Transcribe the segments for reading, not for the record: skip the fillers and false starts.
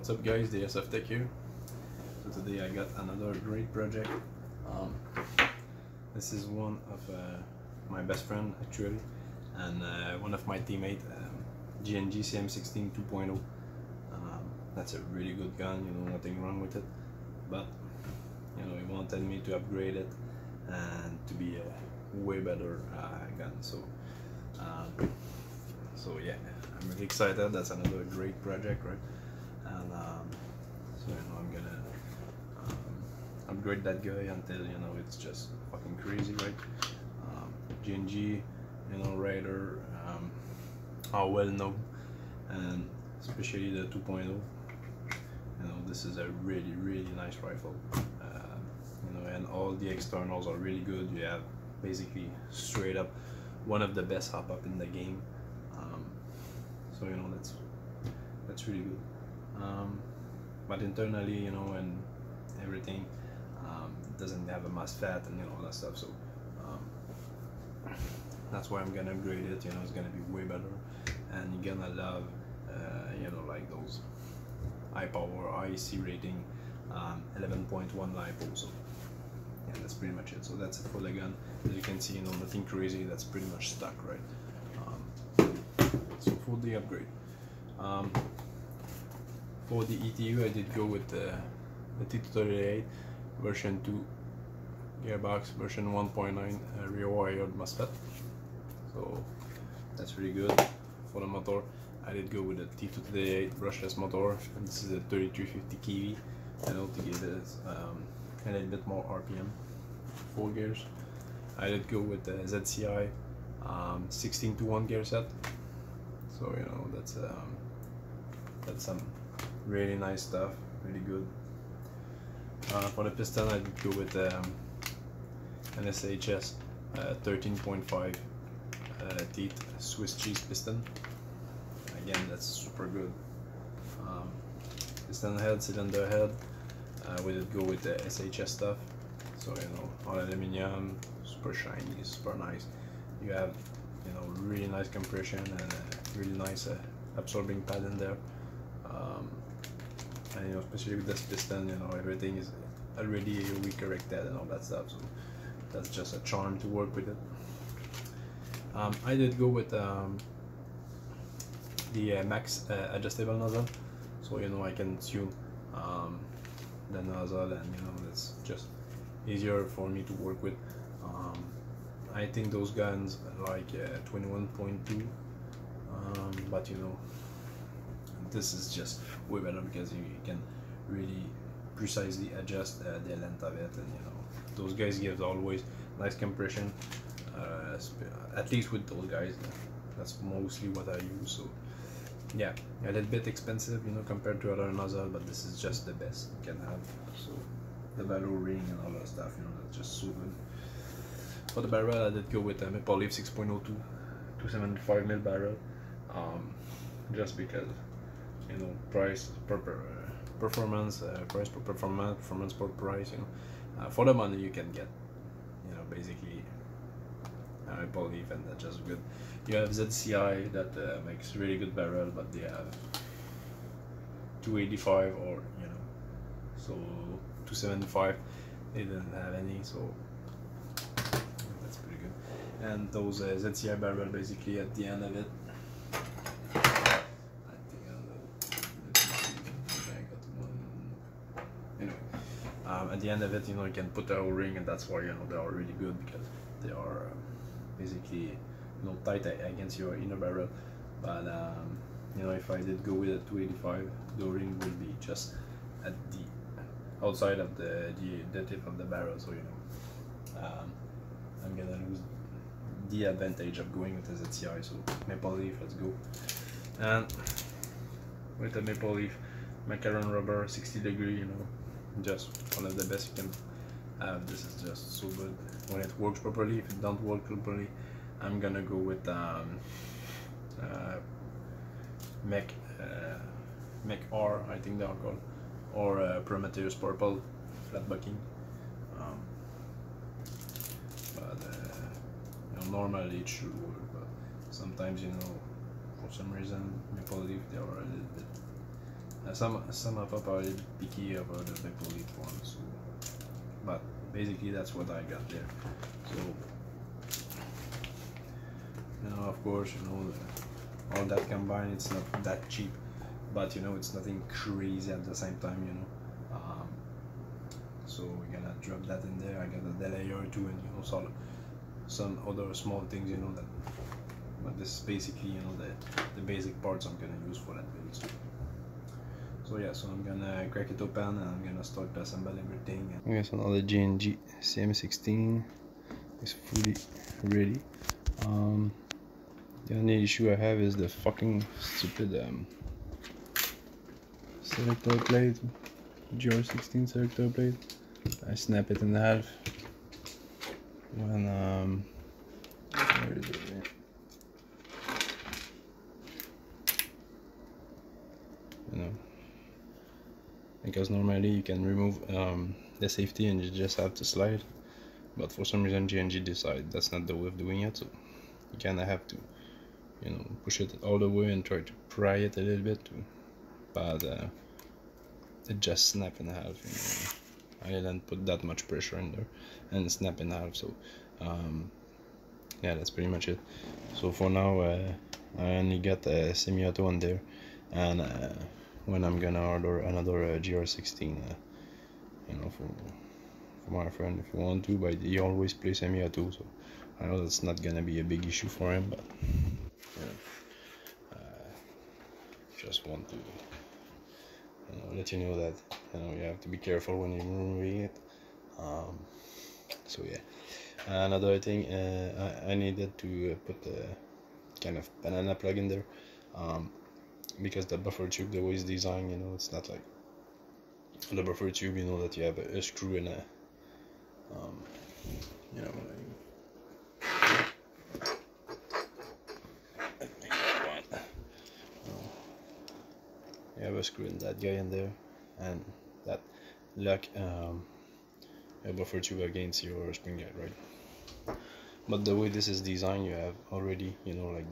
What's up guys, the AIRSOFTEK here. So today I got another great project. This is one of my best friend actually, and one of my teammates, G&G CM16 2.0. That's a really good gun, you know, nothing wrong with it, but you know, he wanted me to upgrade it and to be a way better gun. So yeah, I'm really excited. That's another great project, right? And so you know, I'm gonna upgrade that guy until, you know, it's just fucking crazy, right? G&G, you know, Raider are well known, and especially the 2.0. You know, this is a really nice rifle. You know, and all the externals are really good. You have basically straight up one of the best hop up in the game. So you know, that's really good. But internally, you know, and everything, doesn't have a MOSFET and, you know, all that stuff. So that's why I'm gonna upgrade it. You know, it's gonna be way better, and you're gonna love, you know, like those high power, high C rating, 11.1 LiPo. So yeah, that's pretty much it. So that's it for the gun. As you can see, you know, nothing crazy. That's pretty much stuck, right? So for the upgrade, for the ETU, I did go with the T238 version 2 gearbox, version 1.9 rear-wired MOSFET. So that's really good. For the motor, I did go with the T238 brushless motor, and this is a 3350 kV, you know, to give it a little bit more RPM. 4 gears. I did go with the ZCI 16:1 gear set. So you know, that's some really nice stuff, really good. For the piston, I did go with an SHS 13.5 teeth Swiss cheese piston. Again, that's super good. Piston head, cylinder head, we did go with the SHS stuff. So you know, all aluminium, super shiny, super nice. You have, you know, really nice compression and a really nice absorbing pad in there. And you know, especially with this piston, you know, everything is already re-corrected and all that stuff. So that's just a charm to work with it. I did go with the max adjustable nozzle, so you know, I can tune the nozzle, and you know, it's just easier for me to work with. I think those guns are like 21.2, but you know, this is just way better because you can really precisely adjust the length of it, and you know, those guys give always nice compression, at least with those guys. That's mostly what I use. So yeah, a little bit expensive, you know, compared to other nozzle, but this is just the best you can have. So the barrel ring and all that stuff, you know, that's just so good. For the barrel, I did go with a Maple Leaf 6.02 275mm barrel, just because, you know, price per performance, price per performance per price. You know, for the money you can get, you know, basically Maple Leaf, and that's just good. You have ZCI that makes really good barrel, but they have 285 or, you know, so 275 they didn't have any, so that's pretty good. And those ZCI barrel, basically at the end of it, at the end of it, you know, you can put a O-ring, and that's why, you know, they are really good, because they are basically, you know, tight against your inner barrel. But you know, if I did go with a 285, the O-ring will be just at the outside of the tip of the barrel. So you know, I'm gonna lose the advantage of going with the ZCI. So Maple Leaf, let's go. And with the Maple Leaf macaron rubber 60 degree, you know, just one of the best you can have. This is just so good when it works properly. If it don't work properly, I'm gonna go with Mech R, I think they are called, or Prometheus Purple flat bucking. But you know, normally it should work, but sometimes, you know, for some reason Maple Leaf, they are a little bit some of up are a little picky about the maple leaf one, so but basically that's what I got there. So you know, of course, you know, all that combined, it's not that cheap, but you know, it's nothing crazy at the same time, you know. So we're gonna drop that in there. I got a delayer too, and you know, some other small things, you know, that, but this is basically, you know, the basic parts I'm gonna use for that build. So yeah, so I'm gonna crack it open and I'm gonna start to assemble everything. Okay, so now the G&G CM16 is fully ready. The only issue I have is the fucking stupid selector plate, GR16 selector plate. I snap it in half when where is it? You know, because normally you can remove the safety and you just have to slide, but for some reason G&G decided that's not the way of doing it, so you kinda have to, you know, push it all the way and try to pry it a little bit, but it just snapped in half. You know? I didn't put that much pressure in there and it snapped in half, so yeah, that's pretty much it. So for now I only got a semi-auto on there, and when I'm gonna order another GR16, you know, for my friend, if you want to, but he always plays semi-auto, so I know that's not gonna be a big issue for him, but you know, just want to, you know, let you know that, you know, you have to be careful when you're moving it. So yeah, another thing, I needed to put a kind of banana plug in there, because the buffer tube, the way it's designed, you know, it's not like the buffer tube, you know, that you have a screw and a you know, you have a screw in that guy in there, and that lock a buffer tube against your spring guide, right? But the way this is designed, you have already, you know, like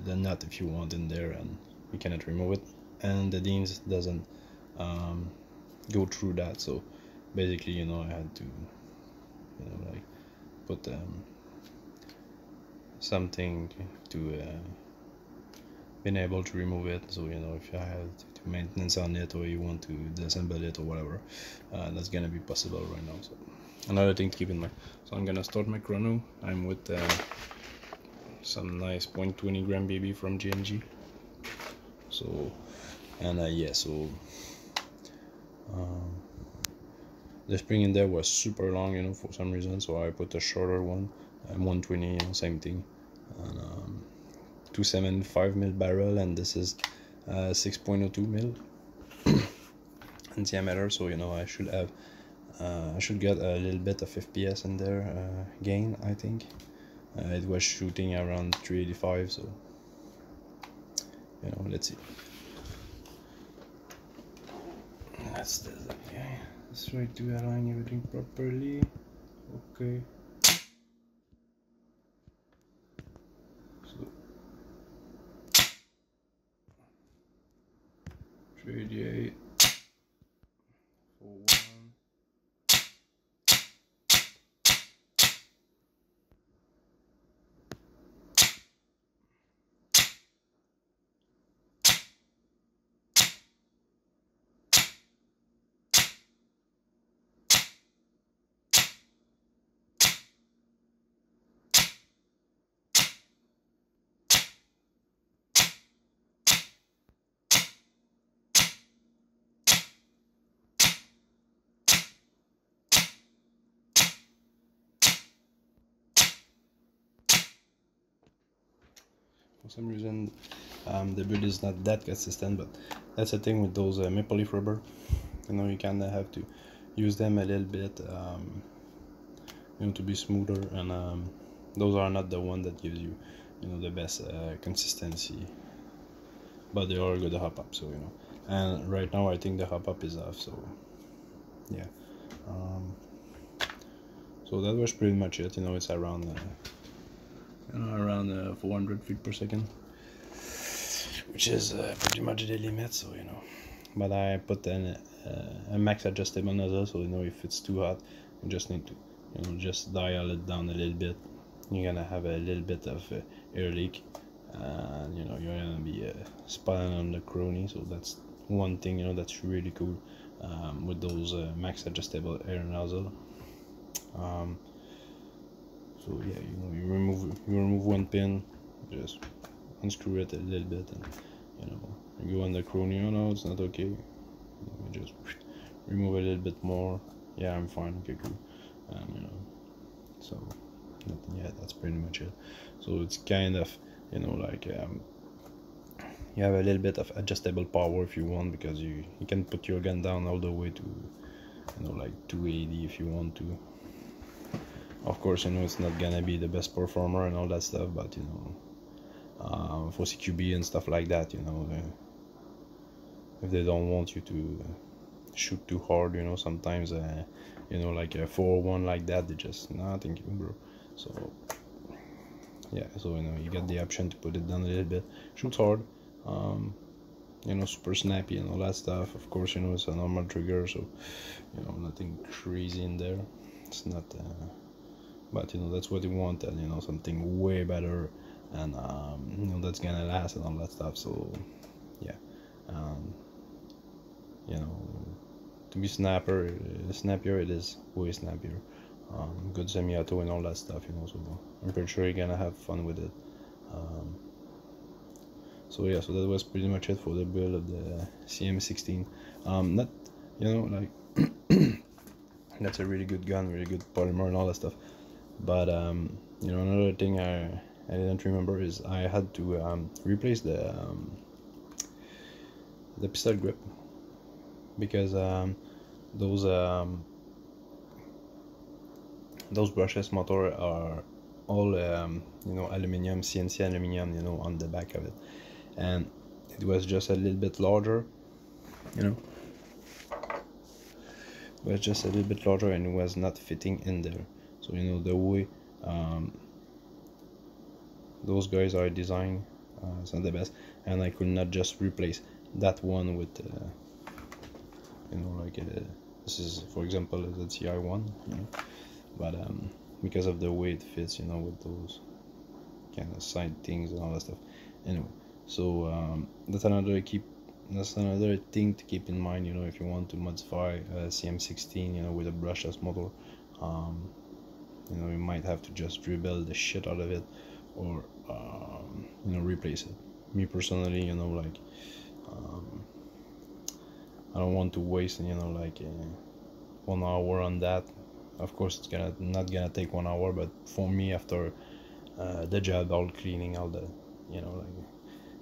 the nut if you want in there, and you cannot remove it, and the Deans doesn't go through that. So basically, you know, I had to, you know, like put something to been able to remove it. So you know, if you have to maintenance on it, or you want to disassemble it or whatever, that's gonna be possible right now. So another thing to keep in mind. So I'm gonna start my chrono. I'm with some nice 0.20 gram BB from G&G. So and yeah, so the spring in there was super long, you know, for some reason, so I put a shorter one, 120, you know, same thing, and 275 mil barrel, and this is 6.02 mil in diameter. So you know, I should have I should get a little bit of FPS in there, gain, I think. It was shooting around 385, so you know, let's see. That's the okay. Let's try to align everything properly. Okay. So 388 41. For some reason, the build is not that consistent, but that's the thing with those maple leaf rubber. You know, you kind of have to use them a little bit, you know, to be smoother, and those are not the one that gives you, you know, the best consistency, but they are good to hop up. So you know, and right now I think the hop up is off. So yeah, so that was pretty much it. You know, it's around. Around 400 feet per second. which is pretty much the limit. So you know, but I put a max adjustable nozzle, so you know if it's too hot, you just need to, you know, just dial it down a little bit. You're gonna have a little bit of air leak, and you know you're gonna be spotting on the crony. So that's one thing, you know, that's really cool with those max adjustable air nozzle. So yeah, you know, you remove one pin, just unscrew it a little bit, and you know, you go on the crony. Oh no, it's not okay. You just remove a little bit more. Yeah, I'm fine. Okay, cool. And you know, so yeah, that's pretty much it. So it's kind of, you know, like you have a little bit of adjustable power if you want, because you can put your gun down all the way to, you know, like 280 if you want to. Of course, you know, it's not gonna be the best performer and all that stuff, but you know, for CQB and stuff like that, you know, if they don't want you to shoot too hard, you know, sometimes you know, like a 401 like that, they just, nah, thank you, bro. So yeah, so you know, you get the option to put it down a little bit, shoots hard, you know, super snappy and all that stuff. Of course, you know, it's a normal trigger, so you know, nothing crazy in there. It's not but you know, that's what you want, and you know, something way better, and you know, that's gonna last and all that stuff. So yeah, you know, to be snappier, it is way snappier. Good semi-auto and all that stuff, you know, so I'm pretty sure you're gonna have fun with it. So yeah, so that was pretty much it for the build of the CM16. Not, you know, like that's a really good gun, really good polymer and all that stuff, but you know, another thing I didn't remember is I had to replace the pistol grip, because those brushless motor are all you know, aluminum, CNC aluminum, you know, on the back of it, and it was just a little bit larger, you know, it was just a little bit larger, and it was not fitting in there. So you know, the way those guys are designed, it's not the best, and I could not just replace that one with you know, like this is, for example, the TI1, you know, but because of the way it fits, you know, with those kind of side things and all that stuff. Anyway, so that's another thing to keep in mind, you know, if you want to modify CM16, you know, with a brushless motor. You know, you might have to just rebuild the shit out of it, or you know, replace it. Me personally, you know, like I don't want to waste, you know, like 1 hour on that. Of course, it's not gonna take 1 hour, but for me, after the job, all cleaning, all the, you know, like,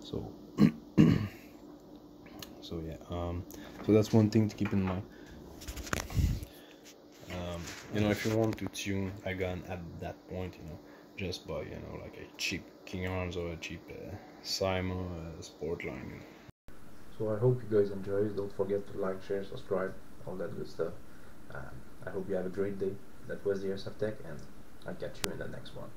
so so yeah, so that's one thing to keep in mind. You know, if you want to tune a gun at that point, you know, just buy, you know, like a cheap King Arms or a cheap Simo Sportline, you know. So I hope you guys enjoyed. Don't forget to like, share, subscribe, all that good stuff. I hope you have a great day. That was the AIRSOFTEK, and I'll catch you in the next one.